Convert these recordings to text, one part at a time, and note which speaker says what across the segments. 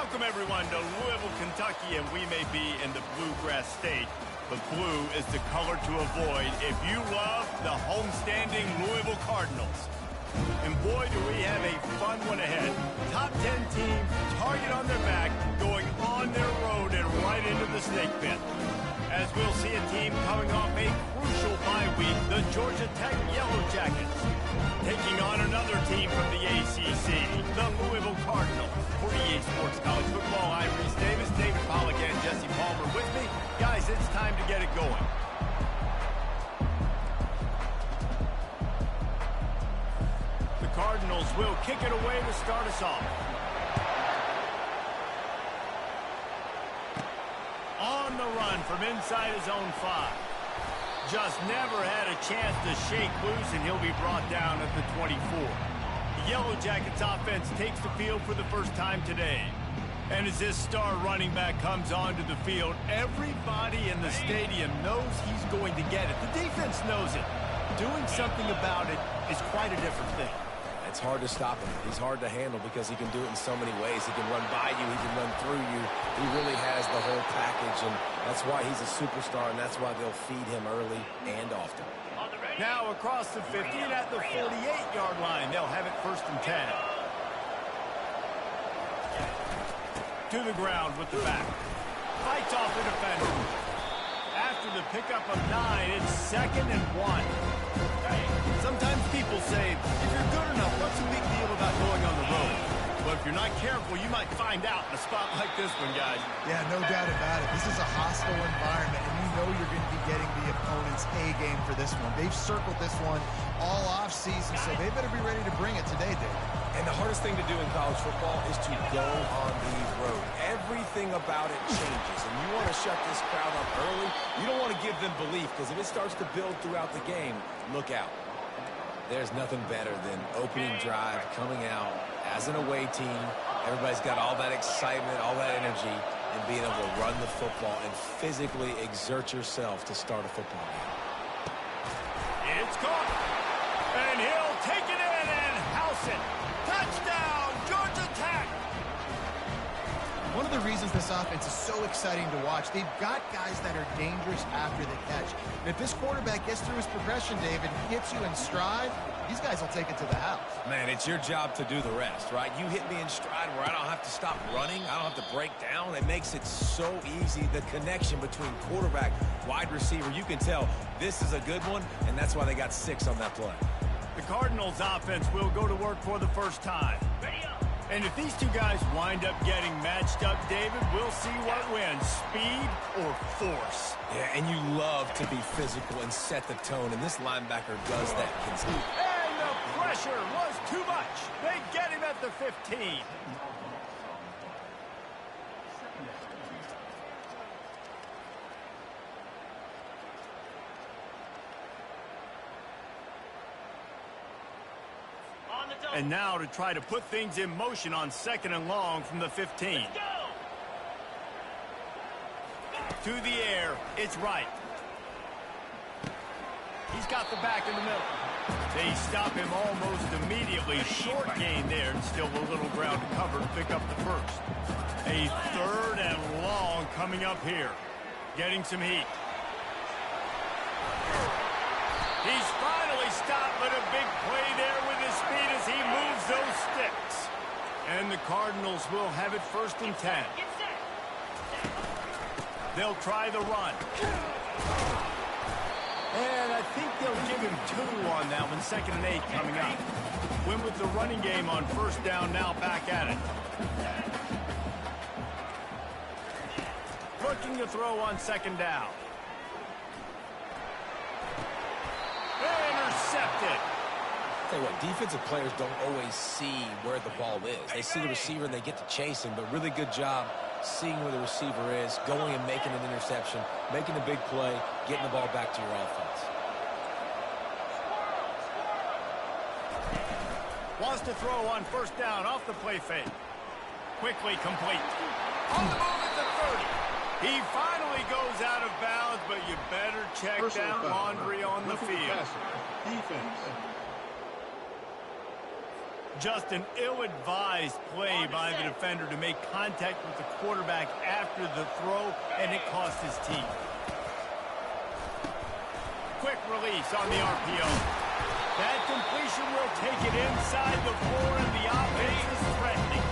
Speaker 1: Welcome, everyone, to Louisville, Kentucky, and we may be in the bluegrass state, but blue is the color to avoid if you love the homestanding Louisville Cardinals. And boy, do we have a fun one ahead. Top 10 team, target on their back, going on their road and right into the snake pit. As we'll see a team coming off a crucial bye week, the Georgia Tech Yellow Jackets, taking on another team from the ACC, the Louisville Cardinals. For EA Sports College Football, I'm Reese Davis, David Pollack, and Jesse Palmer with me. Guys, it's time to get it going. The Cardinals will kick it away to start us off. On the run from inside his own 5. Just never had a chance to shake loose, and he'll be brought down at the 24. The Yellow Jackets offense takes the field for the first time today. And as this star running back comes onto the field, everybody in the stadium knows he's going to get it. The defense knows it. Doing something about it is quite a different thing.
Speaker 2: It's hard to stop him. He's hard to handle because he can do it in so many ways. He can run by you. He can run through you. He really has the whole package, and that's why he's a superstar, and that's why they'll feed him early and often.
Speaker 1: Now across the 50 and at the 48-yard line. They'll have it 1st and 10. To the ground with the back. Fights off the defender. After the pickup of 9, it's 2nd and 1. Hey, sometimes people say, if you're good enough, what's the big deal about going on the road? But if you're not careful, you might find out in a spot like this one, guys.
Speaker 3: Yeah, no doubt about it. This is a hostile environment, and you know you're going to be getting the opponent's A-game for this one. They've circled this one all off-season, so they better be ready to bring it today, Dave.
Speaker 2: And the hardest thing to do in college football is to go on the road. Everything about it changes, and you want to shut this crowd up early. You don't want to give them belief, because if it starts to build throughout the game, look out. There's nothing better than opening drive, coming out as an away team. Everybody's got all that excitement, all that energy, and being able to run the football and physically exert yourself to start a football game.
Speaker 1: It's caught, and he'll take it in and house it. Touchdown, Georgia Tech!
Speaker 3: One of the reasons this offense is so exciting to watch, they've got guys that are dangerous after the catch. And if this quarterback gets through his progression, David, gets you in stride, these guys will take it to the house.
Speaker 2: Man, it's your job to do the rest, right? You hit me in stride where I don't have to stop running. I don't have to break down. It makes it so easy. The connection between quarterback, wide receiver, you can tell this is a good one, and that's why they got 6 on that play.
Speaker 1: The Cardinals offense will go to work for the first time. And if these two guys wind up getting matched up, David, we'll see what wins, speed or force.
Speaker 2: Yeah, and you love to be physical and set the tone, and this linebacker does that consistently.
Speaker 1: And the pressure was too much. They get him at the 15. And now to try to put things in motion on 2nd and long from the 15. To the air, it's right. He's got the back in the middle. They stop him almost immediately. Short gain there, and still a little ground to cover to pick up the 1st. A 3rd and long coming up here. Getting some heat. He's finally stopped, but a big play there with his speed as he moves those sticks. And the Cardinals will have it 1st and 10. They'll try the run. And I think they'll give him 2 on that one, 2nd and 8 coming up. Win with the running game on 1st down, now back at it. Looking to throw on 2nd down. Intercepted.
Speaker 2: Tell you what, defensive players don't always see where the ball is. They see the receiver and they get to chase him, but really good job seeing where the receiver is, going and making an interception, making a big play, getting the ball back to your offense.
Speaker 1: Wants to throw on 1st down off the play fake. Quickly complete. On the move at the 30. He finally goes out of bounds, but you better check down laundry on the field.
Speaker 4: Defense.
Speaker 1: Just an ill-advised play by the defender to make contact with the quarterback after the throw, and it cost his team. Quick release on the RPO. That completion will take it inside the 4, and the offense is threatening.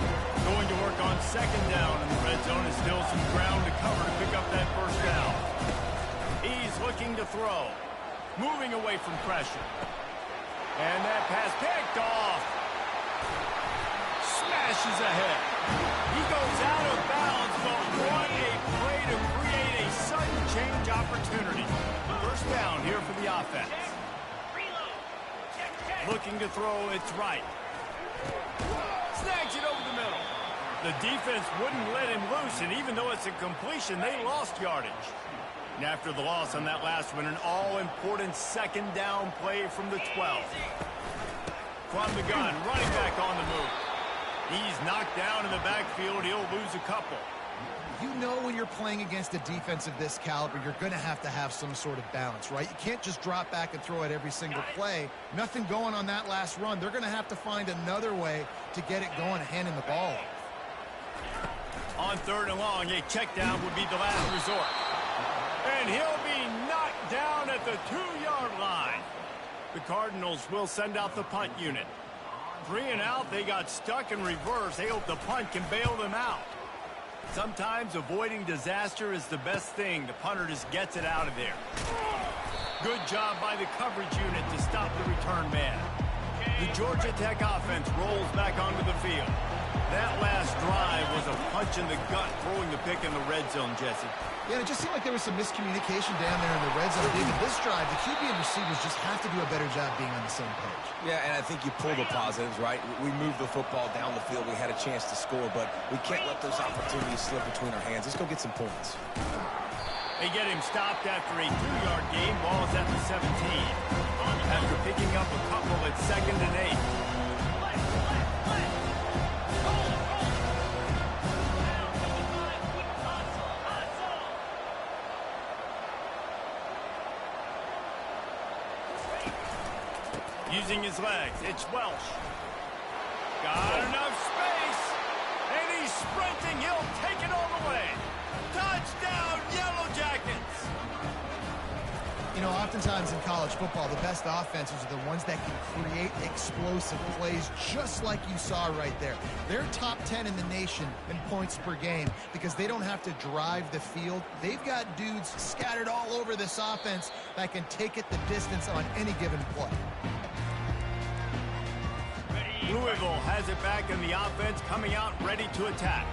Speaker 1: Going to work on second down, and the red zone is still some ground to cover to pick up that first down. He's looking to throw. Moving away from pressure. And that pass picked off. Smashes ahead. He goes out of bounds, but what a play to create a sudden change opportunity. First down here for the offense. Looking to throw, it's right. Snags it over the middle. The defense wouldn't let him loose, and even though it's a completion, they lost yardage. And after the loss on that last one, an all-important second down play from the 12. From the gun, running back on the move. He's knocked down in the backfield. He'll lose a couple.
Speaker 3: You know when you're playing against a defense of this caliber, you're going to have some sort of balance, right? You can't just drop back and throw it every single play. Nothing going on that last run. They're going to have to find another way to get it going, handing the ball off.
Speaker 1: On third and long, a check down would be the last resort. And he'll be knocked down at the 2-yard line. The Cardinals will send out the punt unit. 3 and out, they got stuck in reverse. They hope the punt can bail them out. Sometimes avoiding disaster is the best thing. The punter just gets it out of there. Good job by the coverage unit to stop the return man. The Georgia Tech offense rolls back onto the field. That last drive was a punch in the gut, throwing the pick in the red zone, Jesse.
Speaker 3: Yeah, it just seemed like there was some miscommunication down there in the red zone. David, this drive, the QB and receivers just have to do a better job being on the same page.
Speaker 2: Yeah, and I think you pull the positives, right? We moved the football down the field. We had a chance to score, but we can't let those opportunities slip between our hands. Let's go get some points.
Speaker 1: They get him stopped after a 2-yard gain. Ball is at the 17. After picking up a couple at 2nd and 8. Using his legs, it's Welsh. Got enough space, and he's sprinting. He'll take it all the way. Touchdown, Yellow Jackets!
Speaker 3: You know, oftentimes in college football, the best offenses are the ones that can create explosive plays, just like you saw right there. They're top 10 in the nation in points per game because they don't have to drive the field. They've got dudes scattered all over this offense that can take it the distance on any given play.
Speaker 1: Louisville has it back in the offense, coming out ready to attack.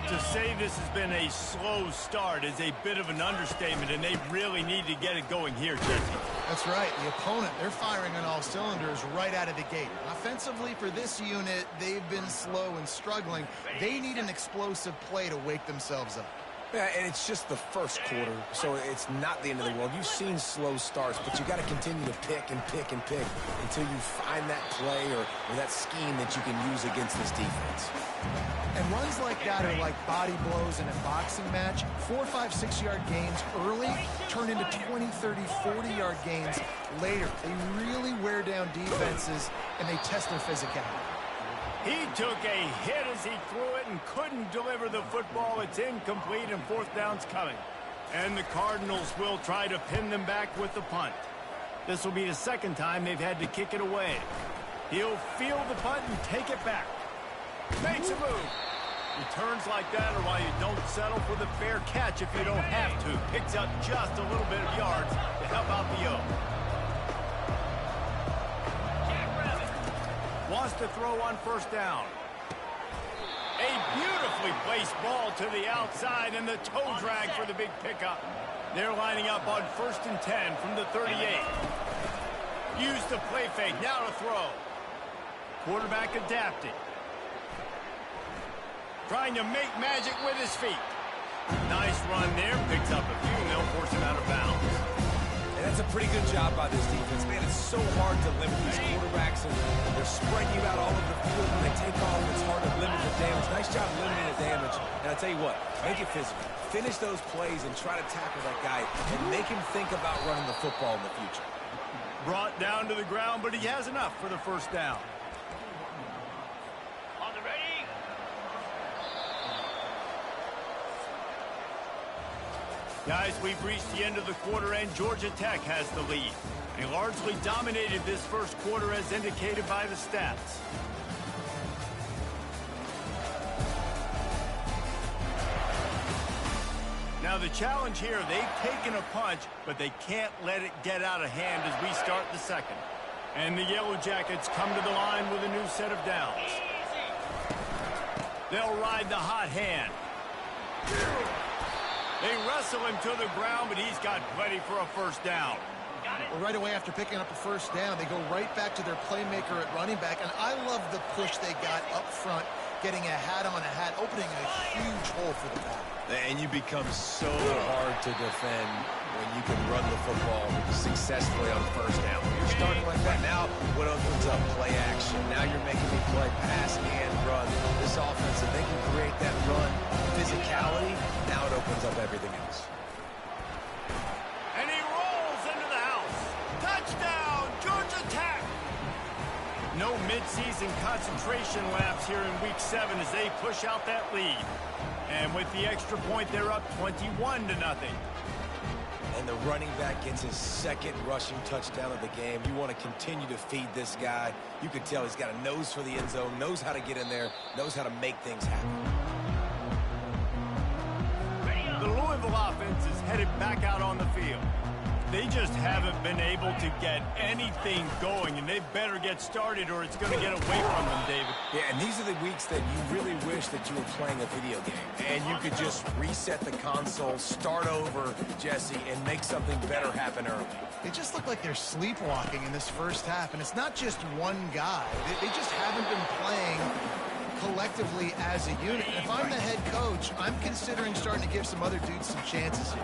Speaker 1: To say this has been a slow start is a bit of an understatement, and they really need to get it going here, Jesse.
Speaker 3: That's right. The opponent, they're firing on all cylinders right out of the gate. Offensively, for this unit, they've been slow and struggling. They need an explosive play to wake themselves up.
Speaker 2: Yeah, and it's just the first quarter, so it's not the end of the world. You've seen slow starts, but you got to continue to pick and pick and pick until you find that play or that scheme that you can use against this defense.
Speaker 3: And runs like that are like body blows in a boxing match. 4, 5, 6-yard gains early turn into 20, 30, 40-yard gains later. They really wear down defenses, and they test their physicality.
Speaker 1: He took a hit as he threw it and couldn't deliver the football. It's incomplete, and fourth down's coming. And the Cardinals will try to pin them back with the punt. This will be the second time they've had to kick it away. He'll field the punt and take it back. Makes a move. Returns like that are why you don't settle for the fair catch if you don't have to. Picks up just a little bit of yards to help out the O. Wants to throw on first down. A beautifully placed ball to the outside, and the toe drag for the big pickup. They're lining up on 1st and 10 from the 38. Use the play fake, now to throw. Quarterback adapting. Trying to make magic with his feet. Nice run there, picks up a few, and they'll force him out of bounds.
Speaker 2: And that's a pretty good job by this defense. Man, it's so hard to limit these quarterbacks, and they're spreading you out all over the field. When they take off, it's hard to limit the damage. Nice job limiting the damage. And I'll tell you what, make it physical. Finish those plays and try to tackle that guy and make him think about running the football in the future.
Speaker 1: Brought down to the ground, but he has enough for the first down. Guys, we've reached the end of the quarter, and Georgia Tech has the lead. They largely dominated this first quarter as indicated by the stats. Now the challenge here, they've taken a punch, but they can't let it get out of hand as we start the second. And the Yellow Jackets come to the line with a new set of downs. They'll ride the hot hand. They wrestle him to the ground, but he's got plenty for a first down.
Speaker 3: Well, right away after picking up a first down, they go right back to their playmaker at running back. And I love the push they got up front, getting a hat on a hat, opening a huge hole for the back.
Speaker 2: And you become so hard to defend when you can run the football successfully on first down. You're starting like that. Now, what opens up? Play action. Now you're making me play pass and run. This offense, if they can create that run physicality, now it opens up everything else.
Speaker 1: And he rolls into the house. Touchdown, Georgia Tech! No midseason concentration laps here in Week 7 as they push out that lead. And with the extra point, they're up 21-0.
Speaker 2: And the running back gets his second rushing touchdown of the game. You want to continue to feed this guy. You can tell he's got a nose for the end zone, knows how to get in there, knows how to make things happen.
Speaker 1: The Louisville offense is headed back out on the field. They just haven't been able to get anything going, and they better get started or it's going to get away from them, David.
Speaker 2: Yeah, and these are the weeks that you really wish that you were playing a video game, and you could just reset the console, start over, Jesse, and make something better happen early.
Speaker 3: They just look like they're sleepwalking in this first half, and it's not just one guy. They just haven't been playing collectively as a unit. And if I'm the head coach, I'm considering starting to give some other dudes some chances here.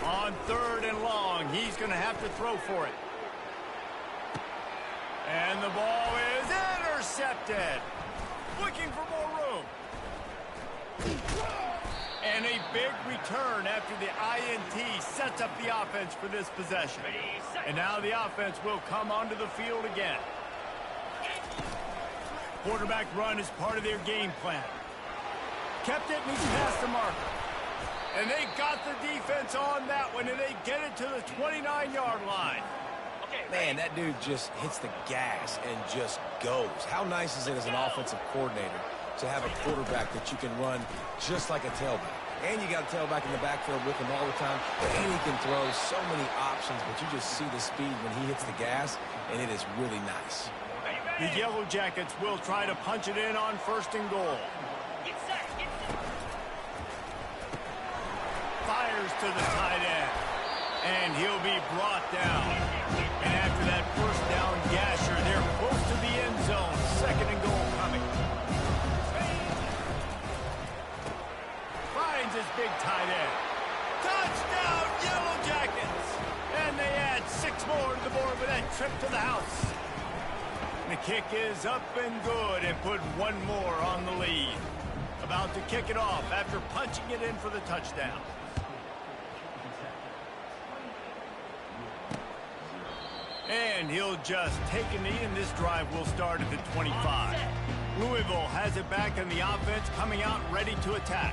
Speaker 1: On 3rd and long, he's going to have to throw for it. And the ball is intercepted. Looking for more room. And a big return after the INT sets up the offense for this possession. And now the offense will come onto the field again. Quarterback run is part of their game plan. Kept it and he's past the marker. And they got the defense on that one, and they get it to the 29-yard line.
Speaker 2: Man, that dude just hits the gas and just goes. How nice is it as an offensive coordinator to have a quarterback that you can run just like a tailback? And you got a tailback in the backfield with him all the time. And he can throw so many options, but you just see the speed when he hits the gas, and it is really nice.
Speaker 1: The Yellow Jackets will try to punch it in on 1st and goal. Fires to the tight end, and he'll be brought down. And after that first down gasher, they're close to the end zone. 2nd and goal coming. Finds his big tight end. Touchdown, Yellow Jackets! And they add 6 more to the board with that trip to the house. The kick is up and good and put 1 more on the lead. About to kick it off after punching it in for the touchdown. And he'll just take a knee, and this drive will start at the 25. Louisville has it back in the offense, coming out ready to attack.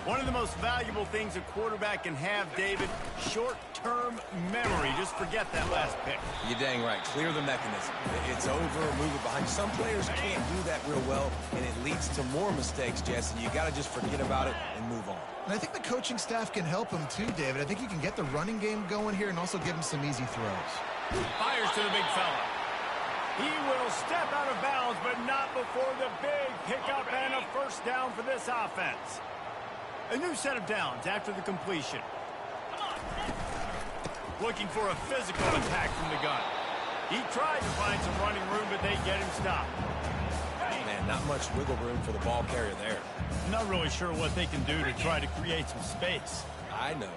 Speaker 1: One of the most valuable things a quarterback can have, David, short-term memory. Just forget that last pick.
Speaker 2: You're dang right. Clear the mechanism. It's over, move it behind. Some players can't do that real well, and it leads to more mistakes, Jesse. You got to just forget about it and move on.
Speaker 3: And I think the coaching staff can help him too, David. I think you can get the running game going here and also give him some easy throws.
Speaker 1: Fires to the big fella. He will step out of bounds, but not before the big pickup and a first down for this offense. A new set of downs after the completion. Looking for a physical attack from the gun. He tried to find some running room, but they get him stopped.
Speaker 2: Man, not much wiggle room for the ball carrier there.
Speaker 1: I'm not really sure what they can do to try to create some space.
Speaker 2: I know.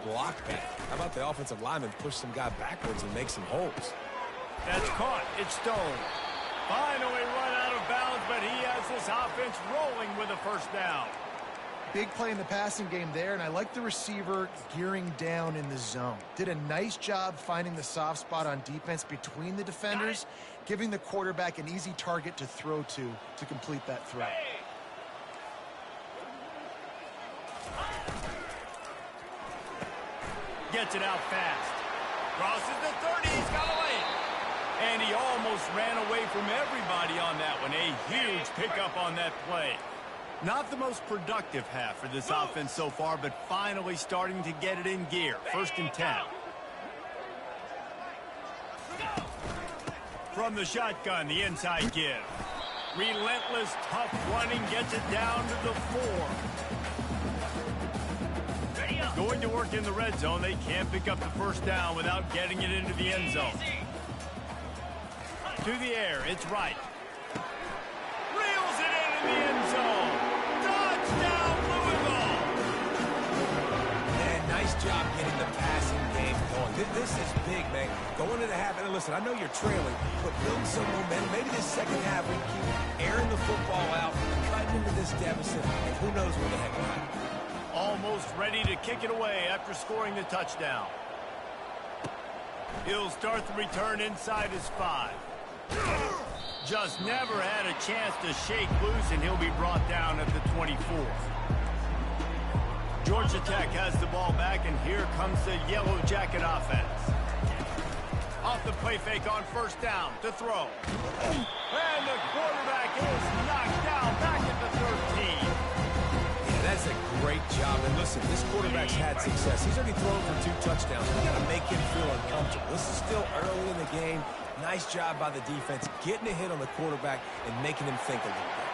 Speaker 2: Block back. How about the offensive lineman push some guy backwards and make some holes?
Speaker 1: That's caught. It's Stone. Finally run out of bounds, but he has this offense rolling with a first down.
Speaker 3: Big play in the passing game there, and I like the receiver gearing down in the zone. Did a nice job finding the soft spot on defense between the defenders, giving the quarterback an easy target to throw to complete that throw.
Speaker 1: gets it out fast. Crosses the 30, he's got a lane. And he almost ran away from everybody on that one. A huge pickup on that play. Not the most productive half for this offense so far, but finally starting to get it in gear. 1st and 10. From the shotgun, the inside give. Relentless, tough running, gets it down to the 4. Going to work in the red zone. They can't pick up the first down without getting it into the end zone. To the air, it's right. Reels it into the end zone. Touchdown, Louisville!
Speaker 2: And nice job getting the passing game going. This is big, man. Going into the half, and listen, I know you're trailing, but build some momentum. Maybe this second half we keep airing the football out, cutting into this deficit, and who knows where the heck will happen.
Speaker 1: Almost ready to kick it away after scoring the touchdown. He'll start the return inside his 5. Just never had a chance to shake loose, and he'll be brought down at the 24. Georgia Tech has the ball back, and here comes the Yellow Jacket offense. Off the play fake on 1st down to throw. And the quarterback is knocked down back at the 13.
Speaker 2: That's a great job. And listen, this quarterback's had success. He's already thrown for 2 touchdowns. We got to make him feel uncomfortable. This is still early in the game. Nice job by the defense, getting a hit on the quarterback and making him think a little bit.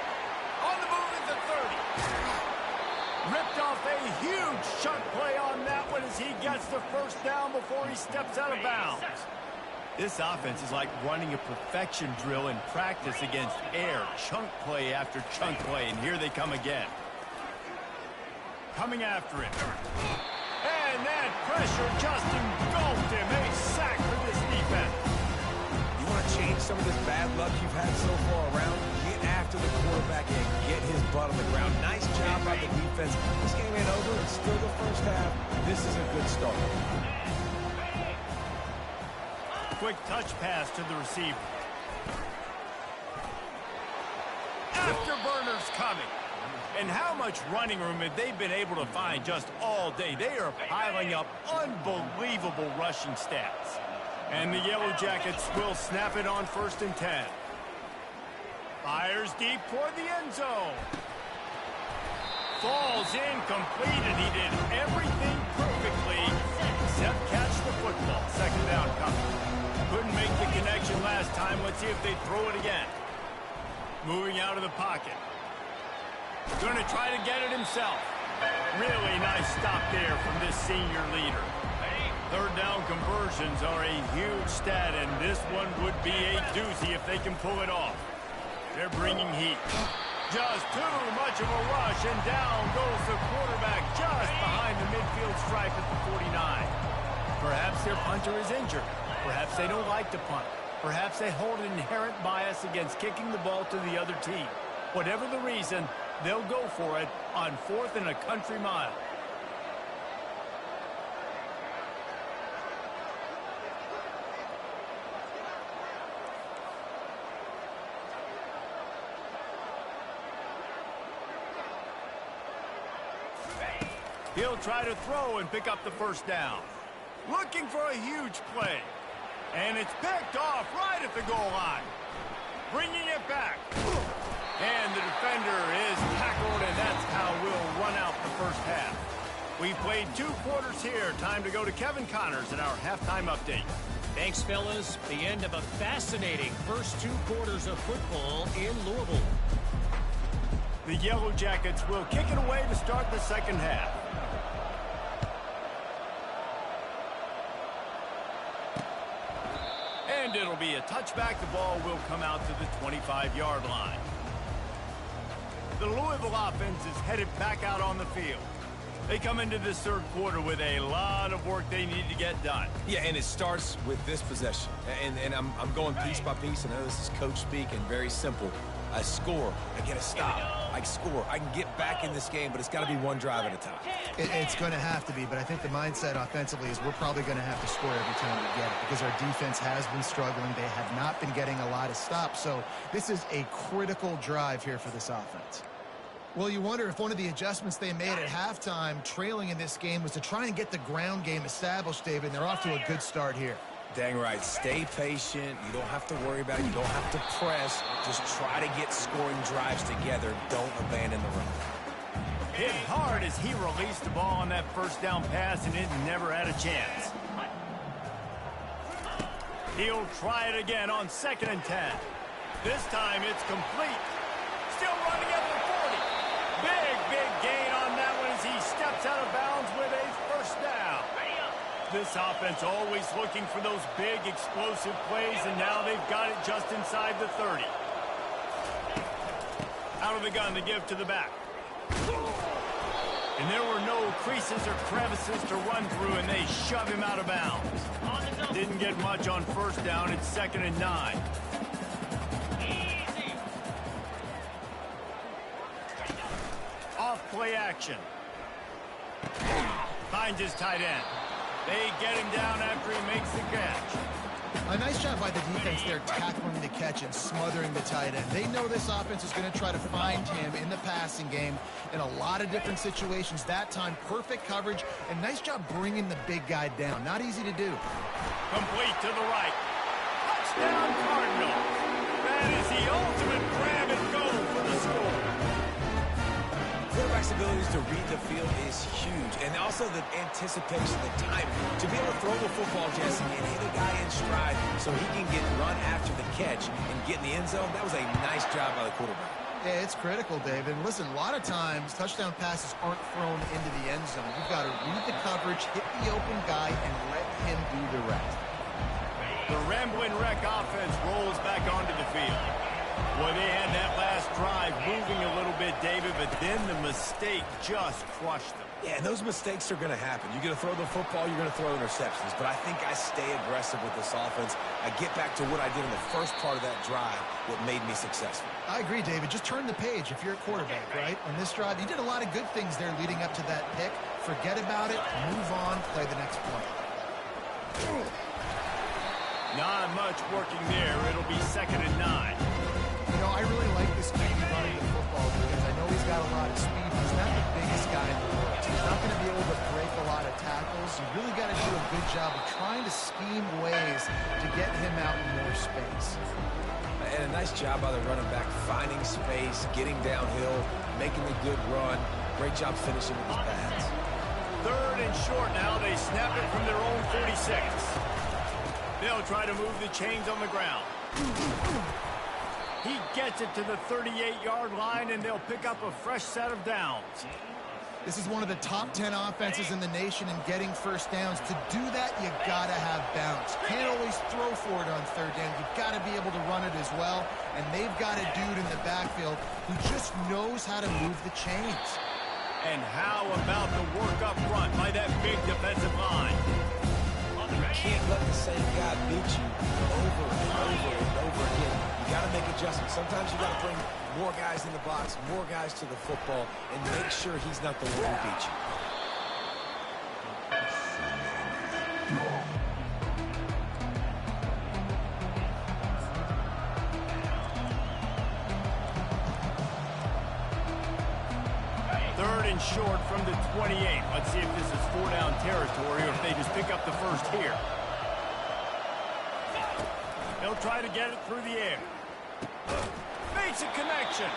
Speaker 1: On the move at the 30. Ripped off a huge chunk play on that one as he gets the first down before he steps out of bounds. This offense is like running a perfection drill in practice against air. Chunk play after chunk play, and here they come again. Coming after him. And that pressure just engulfed him. A sack for this defense.
Speaker 2: You want to change some of this bad luck you've had so far around? Get after the quarterback and get his butt on the ground. Nice job by the defense. This game ain't over. It's still the first half. This is a good start.
Speaker 1: Quick touch pass to the receiver. Afterburners coming. And how much running room have they been able to find just all day? They are piling up unbelievable rushing stats. And the Yellow Jackets will snap it on 1st and 10. Fires deep toward the end zone. Falls incomplete, and he did everything perfectly except catch the football. 2nd down coming. Couldn't make the connection last time. Let's see if they throw it again. Moving out of the pocket. Going to try to get it himself. Really nice stop there from this senior leader. 3rd down conversions are a huge stat, and this one would be a doozy if they can pull it off. They're bringing heat. Just too much of a rush, and down goes the quarterback just behind the midfield stripe at the 49. Perhaps their punter is injured. Perhaps they don't like to punt. Perhaps they hold an inherent bias against kicking the ball to the other team. Whatever the reason, they'll go for it on 4th and a country mile. He'll try to throw and pick up the first down. Looking for a huge play. And it's picked off right at the goal line. Bringing it back. And the defender is tackled, and that's how we'll run out the first half. We played 2 quarters here. Time to go to Kevin Connors in our halftime update.
Speaker 4: Thanks, fellas. The end of a fascinating first 2 quarters of football in Louisville.
Speaker 1: The Yellow Jackets will kick it away to start the second half. And it'll be a touchback. The ball will come out to the 25-yard line. The Louisville offense is headed back out on the field. They come into this 3rd quarter with a lot of work they need to get done.
Speaker 2: Yeah, and it starts with this possession. And I'm going piece by piece. I know this is coach speak and very simple. I score, I get a stop, I score. I can get back in this game, but it's got to be one drive at a time.
Speaker 3: It's going to have to be, but I think the mindset offensively is we're probably going to have to score every time we get it because our defense has been struggling. They have not been getting a lot of stops, so this is a critical drive here for this offense. Well, you wonder if one of the adjustments they made at halftime, trailing in this game, was to try and get the ground game established, David. They're off to a good start here.
Speaker 2: Dang right. Stay patient. You don't have to worry about it. You don't have to press. Just try to get scoring drives together. Don't abandon the run.
Speaker 1: Hit hard as he released the ball on that first down pass, and it never had a chance. He'll try it again on 2nd and 10. This time it's complete. Still running at the 40. Big gain on that one as he steps out of bounds with a first down. This offense always looking for those big explosive plays, and now they've got it just inside the 30. Out of the gun to give to the back. And there were no creases or crevices to run through, and they shove him out of bounds. Didn't get much on first down. It's 2nd and 9. Off play action. Finds his tight end. They get him down after he makes the catch.
Speaker 3: A nice job by the defense there, tackling the catch and smothering the tight end. They know this offense is going to try to find him in the passing game in a lot of different situations. That time, perfect coverage, and nice job bringing the big guy down. Not easy to do.
Speaker 1: Complete to the right. Touchdown, Cardinals. That is the ultimate grab and go for the score.
Speaker 2: Quarterback's abilities to read the field is huge, and also the anticipation, the timing. To be able to throw the football, Jesse, and hit a guy in stride so he can get run after the catch and get in the end zone, that was a nice job by the quarterback.
Speaker 3: Yeah, it's critical, David. Listen, a lot of times, touchdown passes aren't thrown into the end zone. You've got to read the coverage, hit the open guy, and let him do the rest.
Speaker 1: The Ramblin' Wreck offense rolls back onto the field. Well, they had that last drive moving a little bit, David, but then the mistake just crushed them.
Speaker 2: Yeah, and those mistakes are going to happen. You're going to throw the football, you're going to throw interceptions. But I think I stay aggressive with this offense. I get back to what I did in the first part of that drive that made me successful.
Speaker 3: I agree, David. Just turn the page if you're a quarterback, right? On this drive, you did a lot of good things there leading up to that pick. Forget about it, move on, play the next play.
Speaker 1: Not much working there. It'll be 2nd and 9.
Speaker 3: You know, I really like this QB running the football because I know he's got a lot of speed. He's not the biggest guy in the world. He's not going to be able to break a lot of tackles. You really got to do a good job of trying to scheme ways to get him out in more space.
Speaker 2: And a nice job by the running back, finding space, getting downhill, making a good run. Great job finishing with his pads.
Speaker 1: 3rd and short now. They snap it from their own 46. They'll try to move the chains on the ground. He gets it to the 38-yard line, and they'll pick up a fresh set of downs.
Speaker 3: This is one of the top 10 offenses in the nation in getting first downs. To do that, you got to have bounce. Can't always throw for it on 3rd down. You've got to be able to run it as well. And they've got a dude in the backfield who just knows how to move the chains.
Speaker 1: And how about the work up front by that big defensive line?
Speaker 2: You can't let the same guy beat you over and over and over again. You got to make adjustments. Sometimes you got to bring more guys in the box, more guys to the football, and make sure he's not the one who beats you.
Speaker 1: Short from the 28. Let's see if this is 4-down territory or if they just pick up the first here. They'll try to get it through the air. Makes a connection.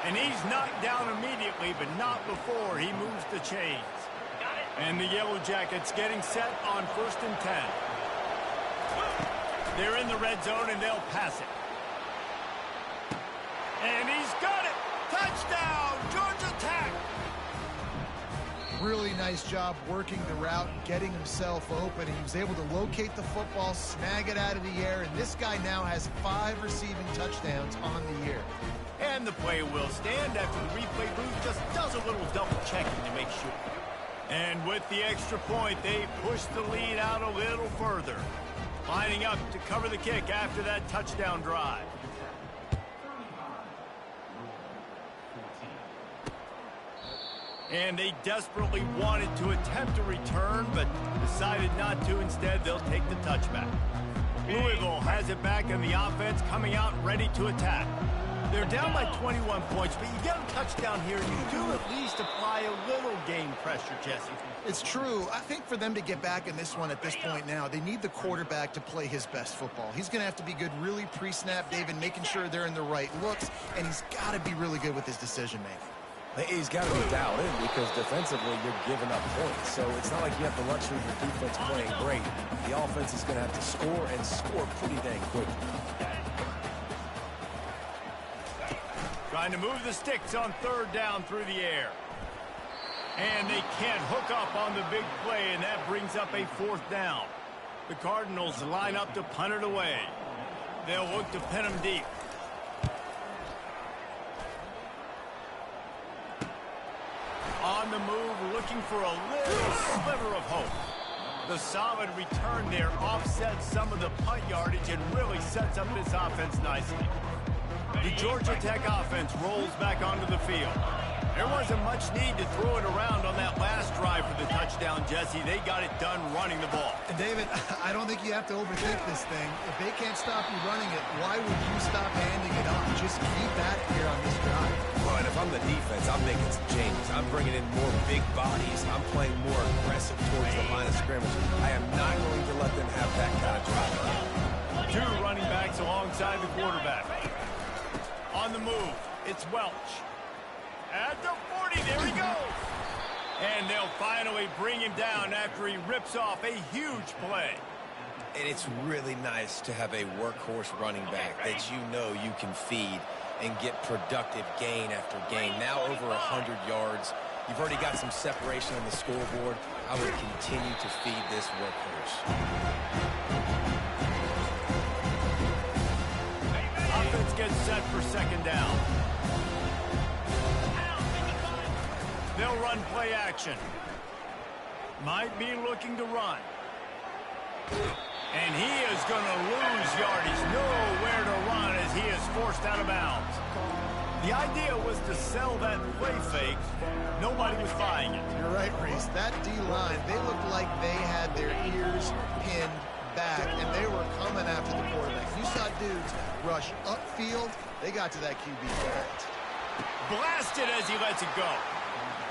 Speaker 1: And he's knocked down immediately, but not before he moves the chains. And the Yellow Jackets getting set on 1st and 10. They're in the red zone, and they'll pass it. And he's got it. Touchdown, Georgia Tech.
Speaker 3: Really nice job working the route, getting himself open. He was able to locate the football, snag it out of the air, and this guy now has 5 receiving touchdowns on the year.
Speaker 1: And the play will stand after the replay booth just does a little double checking to make sure. And with the extra point, they push the lead out a little further. Lining up to cover the kick after that touchdown drive. And they desperately wanted to attempt a return, but decided not to. Instead, they'll take the touchback. Louisville has it back, and the offense coming out ready to attack. They're down by 21 points, but you get a touchdown here, you do at least apply a little game pressure, Jesse.
Speaker 3: It's true. I think for them to get back in this one at this point now, they need the quarterback to play his best football. He's going to have to be good really pre-snap, David, making sure they're in the right looks, and he's got to be really good with his decision-making.
Speaker 2: He's got to be dialed in because defensively you're giving up points. So it's not like you have the luxury of your defense playing great. The offense is going to have to score and score pretty dang quickly.
Speaker 1: Trying to move the sticks on third down through the air. And they can't hook up on the big play, and that brings up a fourth down. The Cardinals line up to punt it away. They'll look to pin them deep. On the move, looking for a little sliver of hope. The solid return there offsets some of the punt yardage and really sets up this offense nicely. The Georgia Tech offense rolls back onto the field. There wasn't much need to throw it around on that last drive for the touchdown, Jesse. They got it done running the ball.
Speaker 3: And David, I don't think you have to overthink this thing. If they can't stop you running it, why would you stop handing it off? Just keep at it here on this drive.
Speaker 2: Well, and if I'm the defense, I'm making some changes. I'm bringing in more big bodies. I'm playing more aggressive towards the line of scrimmage. I am not going to let them have that kind of drive.
Speaker 1: Two running backs alongside the quarterback. On the move, it's Welch. At the 40, there he goes. And they'll finally bring him down after he rips off a huge play.
Speaker 2: And it's really nice to have a workhorse running back that you know you can feed and get productive gain after gain. Now over 100 yards. You've already got some separation on the scoreboard. I would continue to feed this workhorse.
Speaker 1: Offense gets set for second down. They'll run play action. Might be looking to run. And he is going to lose yardage. Nowhere to run as he is forced out of bounds. The idea was to sell that play fake. Nobody was buying it.
Speaker 3: You're right, Reese. That D-line, they looked like they had their ears pinned back, and they were coming after the quarterback. You saw dudes rush upfield. They got to that QB fast.
Speaker 1: Blasted as he lets it go.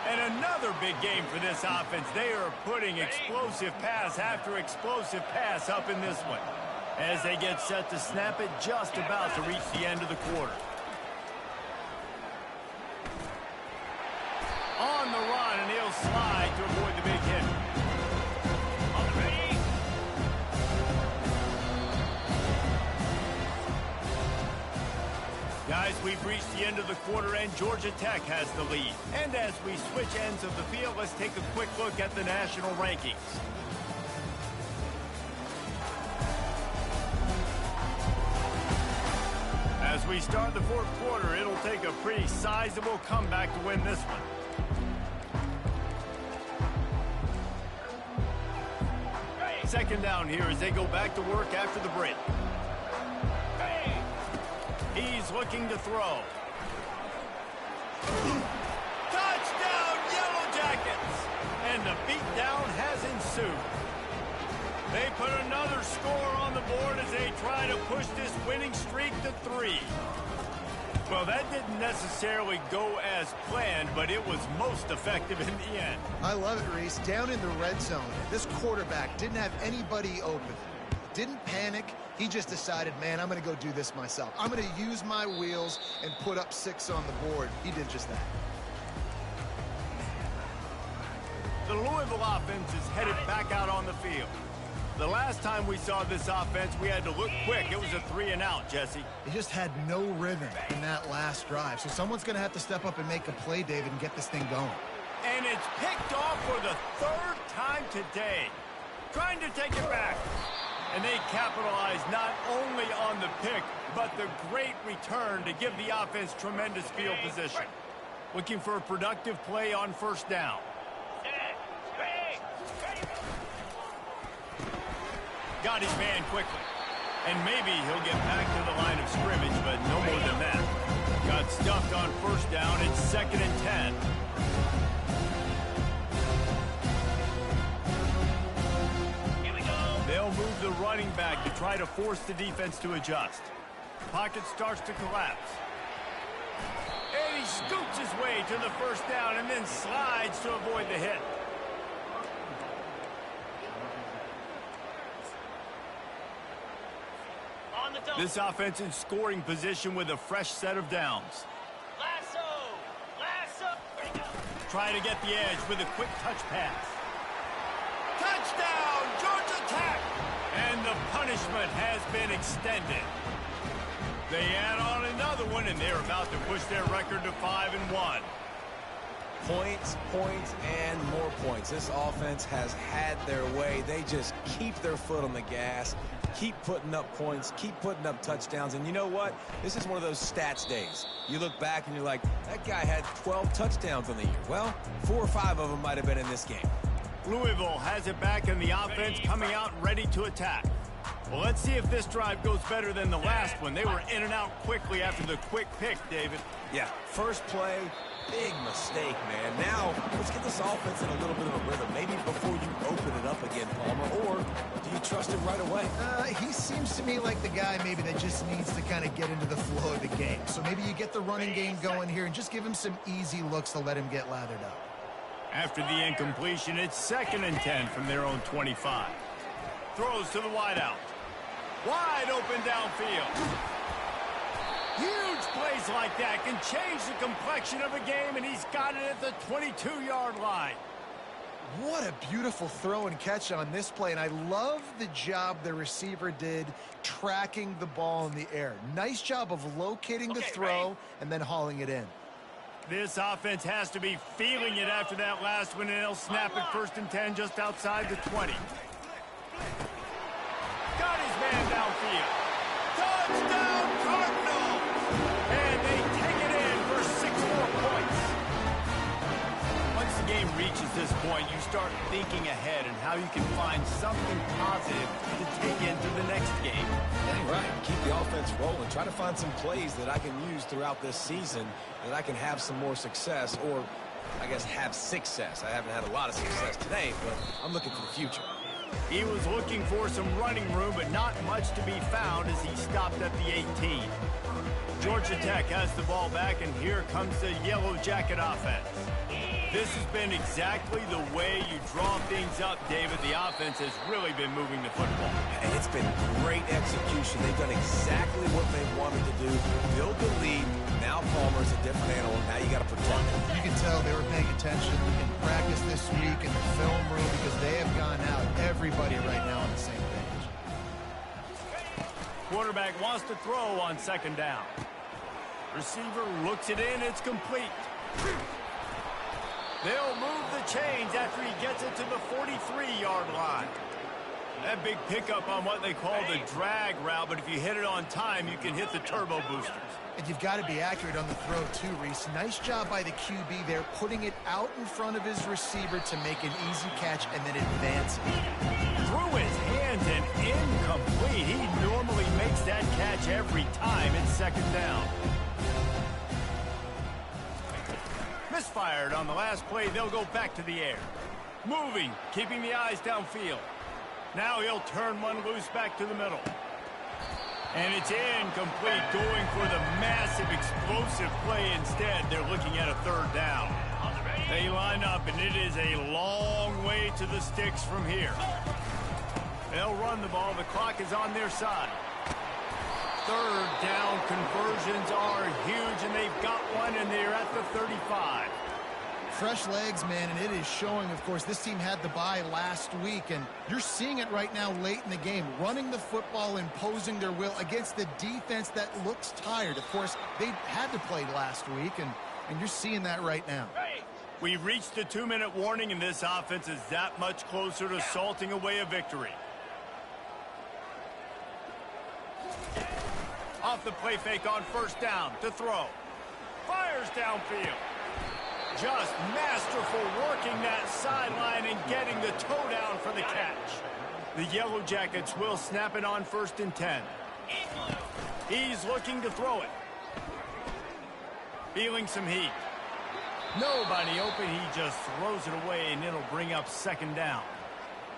Speaker 1: And another big game for this offense. They are putting explosive pass after explosive pass up in this one as they get set to snap it just about to reach the end of the quarter. On the run, and he'll slide to avoid the big hit. On the ready. Guys, we've reached the end of the quarter, and Georgia Tech has the lead. And as we switch ends of the field, let's take a quick look at the national rankings. As we start the fourth quarter, it'll take a pretty sizable comeback to win this one. Second down here as they go back to work after the break. He's looking to throw. Touchdown, Yellow Jackets! And the beatdown has ensued. They put another score on the board as they try to push this winning streak to 3. Well, that didn't necessarily go as planned, but it was most effective in the end.
Speaker 3: I love it, Reese. Down in the red zone, this quarterback didn't have anybody open. Didn't panic. He just decided, man, I'm going to go do this myself. I'm going to use my wheels and put up 6 on the board. He did just that.
Speaker 1: The Louisville offense is headed back out on the field. The last time we saw this offense, we had to look quick. It was a 3-and-out, Jesse.
Speaker 3: He just had no rhythm in that last drive. So someone's going to have to step up and make a play, David, and get this thing going.
Speaker 1: And it's picked off for the 3rd time today. Trying to take it back. And they capitalize not only on the pick, but the great return to give the offense tremendous field position. Looking for a productive play on first down. Got his man quickly. And maybe he'll get back to the line of scrimmage, but no more than that. Got stuffed on first down. It's 2nd and 10. They'll move the running back to try to force the defense to adjust. Pocket starts to collapse. And he scoots his way to the first down and then slides to avoid the hit. This offense in scoring position with a fresh set of downs. Trying to get the edge with a quick touch pass. Touchdown, Georgia Tech! And the punishment has been extended. They add on another one, and they're about to push their record to 5-1.
Speaker 2: Points, points, and more points. This offense has had their way. They just keep their foot on the gas, keep putting up points, keep putting up touchdowns. And you know what? This is one of those stats days. You look back and you're like, that guy had 12 touchdowns on the year. Well, 4 or 5 of them might have been in this game.
Speaker 1: Louisville has it back in the offense, coming out ready to attack. Well, let's see if this drive goes better than the last one. They were in and out quickly after the quick pick, David.
Speaker 2: Yeah, first play, big mistake, man. Now, let's get this offense in a little bit of a rhythm. Maybe before you open it up again, Palmer, or do you trust him right away?
Speaker 3: He seems to me like the guy maybe that just needs to kind of get into the flow of the game. So maybe you get the running game going here and just give him some easy looks to let him get lathered up.
Speaker 1: After the incompletion, it's 2nd and 10 from their own 25. Throws to the wideout. Wide open downfield. Huge plays like that can change the complexion of a game, and he's got it at the 22-yard line.
Speaker 3: What a beautiful throw and catch on this play, and I love the job the receiver did tracking the ball in the air. Nice job of locating the throw and then hauling it in.
Speaker 1: This offense has to be feeling it after that last one, and they'll snap it 1st and 10 just outside the 20. Got his man downfield. Touchdown, Cardinals! And they take it in for 6 more points. Once the game reaches this point, you start thinking ahead and how you can find something positive to take into the next game.
Speaker 2: Yeah, right. Keep the offense rolling. Try to find some plays that I can use throughout this season that I can have some more success, or I guess have success. I haven't had a lot of success today, but I'm looking for the future.
Speaker 1: He was looking for some running room, but not much to be found as he stopped at the 18. Georgia Tech has the ball back, and here comes the Yellow Jacket offense. This has been exactly the way you draw things up, David. The offense has really been moving the football.
Speaker 2: And it's been great execution. They've done exactly what they wanted to do. Build the lead. Now Palmer's a different animal. Now you got to protect him.
Speaker 3: You can tell they were paying attention in practice this week in the film room because they have gone out, everybody right now on the same page.
Speaker 1: Quarterback wants to throw on 2nd down. Receiver looks it in. It's complete. They'll move the chains after he gets it to the 43-yard line. That big pickup on what they call the drag route, but if you hit it on time, you can hit the turbo boosters.
Speaker 3: And you've got to be accurate on the throw too, Reese. Nice job by the QB there, putting it out in front of his receiver to make an easy catch and then advance it.
Speaker 1: Through his hands and incomplete. He normally makes that catch every time. It's 2nd down. Misfired on the last play. They'll go back to the air. Moving, keeping the eyes downfield. Now he'll turn one loose back to the middle. And it's incomplete, going for the massive explosive play instead. They're looking at a 3rd down. They line up, and it is a long way to the sticks from here. They'll run the ball. The clock is on their side. 3rd down conversions are huge, and they've got one, and they're at the 35.
Speaker 3: Fresh legs, man, and it is showing, of course, this team had the bye last week, and you're seeing it right now late in the game, running the football, imposing their will against the defense that looks tired. Of course, they had to play last week, and you're seeing that right now.
Speaker 1: We've reached the 2-minute warning, and this offense is that much closer to salting away a victory. Off the play fake on 1st down to throw. Fires downfield. Just masterful working that sideline and getting the toe down for the catch. The Yellow Jackets will snap it on 1st and 10. He's looking to throw it. Feeling some heat. Nobody open. He just throws it away, and it'll bring up 2nd down.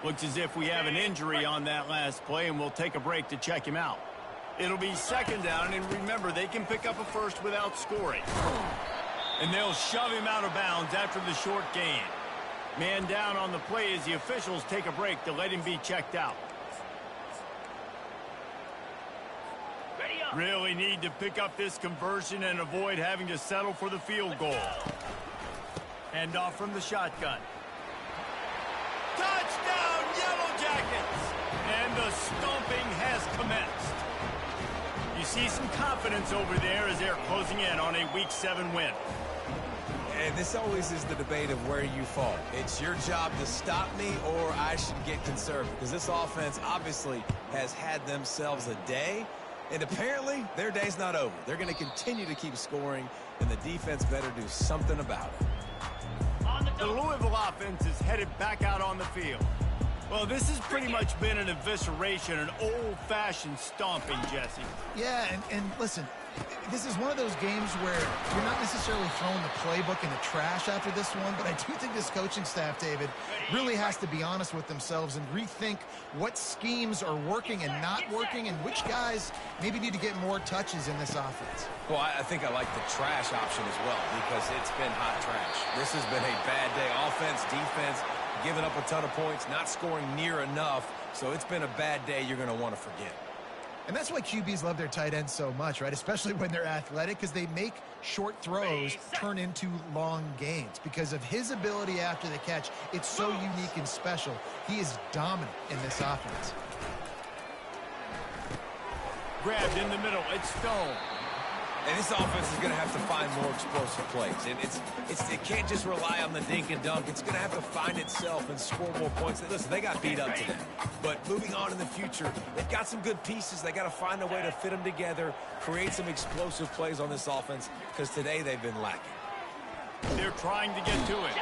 Speaker 1: Looks as if we have an injury on that last play, and we'll take a break to check him out. It'll be second down, and remember, they can pick up a first without scoring. And they'll shove him out of bounds after the short gain. Man down on the play as the officials take a break to let him be checked out. Really need to pick up this conversion and avoid having to settle for the field goal. Hand off from the shotgun. Touchdown, Yellow Jackets! And the stomping has commenced. You see some confidence over there as they're closing in on a Week 7 win.
Speaker 2: And this always is the debate of where you fall. It's your job to stop me, or I should get conservative. Because this offense obviously has had themselves a day. And apparently, their day's not over. They're going to continue to keep scoring, and the defense better do something about it.
Speaker 1: The Louisville offense is headed back out on the field. Well, this has pretty much been an evisceration, an old-fashioned stomping, Jesse.
Speaker 3: Yeah, and listen, this is one of those games where you're not necessarily throwing the playbook in the trash after this one, but I do think this coaching staff, David, really has to be honest with themselves and rethink what schemes are working and not working and which guys maybe need to get more touches in this offense.
Speaker 2: Well, I think I like the trash option as well because it's been hot trash. This has been a bad day. Offense, defense, giving up a ton of points, not scoring near enough. So it's been a bad day you're going to want to forget.
Speaker 3: And that's why QBs love their tight ends so much, right? Especially when they're athletic, because they make short throws turn into long gains. Because of his ability after the catch, it's so unique and special. He is dominant in this offense.
Speaker 1: Grabbed in the middle. It's Stone.
Speaker 2: And this offense is going to have to find more explosive plays. And it can't just rely on the dink and dunk. It's going to have to find itself and score more points. Listen, they got beat up today. But moving on in the future, they've got some good pieces. They got to find a way to fit them together, create some explosive plays on this offense, because today they've been lacking.
Speaker 1: They're trying to get to it.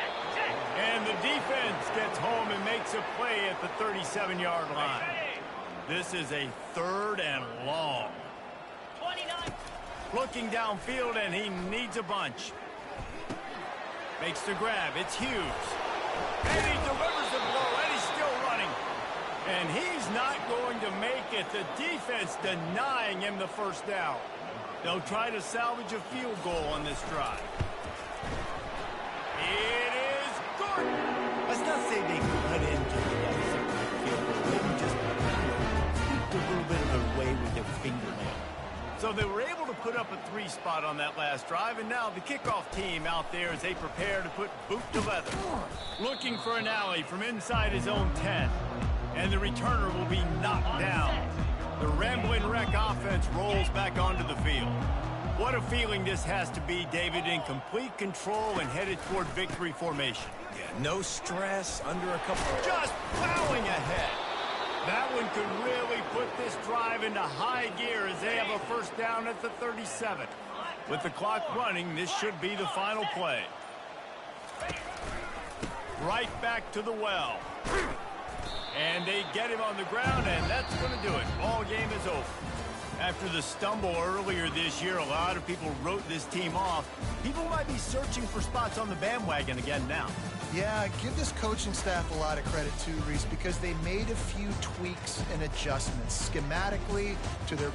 Speaker 1: And the defense gets home and makes a play at the 37-yard line. This is a 3rd and long. 29. Looking downfield, and he needs a bunch. Makes the grab. It's Hughes. And he delivers the blow, and he's still running. And he's not going to make it. The defense denying him the first down. They'll try to salvage a field goal on this drive. It is Gordon.
Speaker 5: Let's not say they cut into the field goal. Maybe just tweaked a little bit of their way with their fingernail.
Speaker 1: So they were able to put up a 3 spot on that last drive, and now the kickoff team out there as they prepare to put boot to leather. Looking for an alley from inside his own 10, and the returner will be knocked down. The Ramblin' Wreck offense rolls back onto the field. What a feeling this has to be, David, in complete control and headed toward victory formation.
Speaker 2: Yeah, no stress, under a couple.
Speaker 1: Just plowing ahead. That one could really put this drive into high gear as they have a first down at the 37. With the clock running, this should be the final play. Right back to the well. And they get him on the ground, and that's going to do it. Ball game is over. After the stumble earlier this year, a lot of people wrote this team off. People might be searching for spots on the bandwagon again now.
Speaker 3: Yeah, give this coaching staff a lot of credit too, Reese, because they made a few tweaks and adjustments schematically to their